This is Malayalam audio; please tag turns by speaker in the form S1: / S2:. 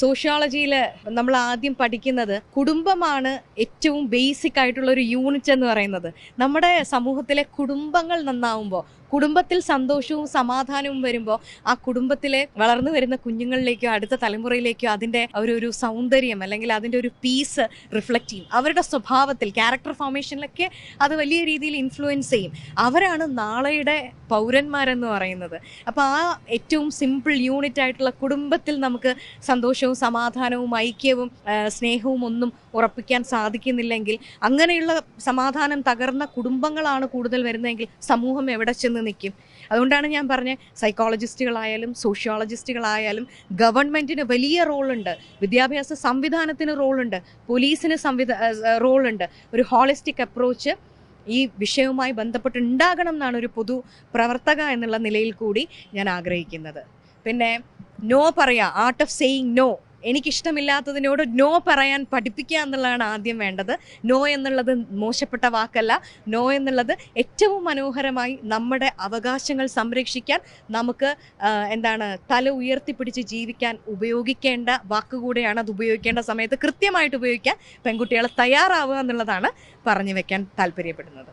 S1: സോഷ്യോളജിയിൽ നമ്മൾ ആദ്യം പഠിക്കുന്നത് കുടുംബമാണ് ഏറ്റവും ബേസിക് ആയിട്ടുള്ള ഒരു യൂണിറ്റ് എന്ന് പറയുന്നത്. നമ്മുടെ സമൂഹത്തിലെ കുടുംബങ്ങൾ നന്നാവുമ്പോൾ, കുടുംബത്തിൽ സന്തോഷവും സമാധാനവും വരുമ്പോൾ ആ കുടുംബത്തിലെ വളർന്നു വരുന്ന കുഞ്ഞുങ്ങളിലേക്കോ അടുത്ത തലമുറയിലേക്കോ അതിൻ്റെ ഒരു സൗന്ദര്യം അല്ലെങ്കിൽ അതിൻ്റെ ഒരു പീസ് റിഫ്ലക്റ്റ് ചെയ്യും. അവരുടെ സ്വഭാവത്തിൽ, ക്യാരക്ടർ ഫോർമേഷനിലൊക്കെ അത് വലിയ രീതിയിൽ ഇൻഫ്ലുവൻസ് ചെയ്യും. അവരാണ് നാളെയുടെ പൗരന്മാരെന്ന് പറയുന്നത്. അപ്പോൾ ആ ഏറ്റവും സിമ്പിൾ യൂണിറ്റ് ആയിട്ടുള്ള കുടുംബത്തിൽ നമുക്ക് സന്തോഷവും സമാധാനവും ഐക്യവും സ്നേഹവും ഒന്നും ഉറപ്പിക്കാൻ സാധിക്കുന്നില്ലെങ്കിൽ, അങ്ങനെയുള്ള സമാധാനം തകർന്ന കുടുംബങ്ങളാണ് കൂടുതൽ വരുന്നതെങ്കിൽ സമൂഹം എവിടെ ചെന്ന് നിൽക്കും? അതുകൊണ്ടാണ് ഞാൻ പറഞ്ഞ സൈക്കോളജിസ്റ്റുകളായാലും സോഷ്യോളജിസ്റ്റുകളായാലും ഗവൺമെൻറ്റിന് വലിയ റോളുണ്ട്, വിദ്യാഭ്യാസ സംവിധാനത്തിന് റോളുണ്ട്, പോലീസിന് റോളുണ്ട്. ഒരു ഹോളിസ്റ്റിക് അപ്രോച്ച് ഈ വിഷയവുമായി ബന്ധപ്പെട്ടുണ്ടാകണം എന്നാണ് ഒരു പൊതു പ്രവർത്തക എന്നുള്ള നിലയിൽ കൂടി ഞാൻ ആഗ്രഹിക്കുന്നത്. പിന്നെ നോ പറയാ, ആർട്ട് ഓഫ് സെയിങ് നോ. എനിക്കിഷ്ടമില്ലാത്തതിനോട് നോ പറയാൻ പഠിപ്പിക്കുക എന്നുള്ളതാണ് ആദ്യം വേണ്ടത്. നോ എന്നുള്ളത് മോശപ്പെട്ട വാക്കല്ല. നോ എന്നുള്ളത് ഏറ്റവും മനോഹരമായി നമ്മുടെ അവകാശങ്ങൾ സംരക്ഷിക്കാൻ നമുക്ക് തല ഉയർത്തിപ്പിടിച്ച് ജീവിക്കാൻ ഉപയോഗിക്കേണ്ട വാക്കുകൂടെയാണ്. അത് ഉപയോഗിക്കേണ്ട സമയത്ത് കൃത്യമായിട്ട് ഉപയോഗിക്കാൻ പെൺകുട്ടികളെ തയ്യാറാവുക എന്നുള്ളതാണ് പറഞ്ഞു വെക്കാൻ താല്പര്യപ്പെടുന്നത്.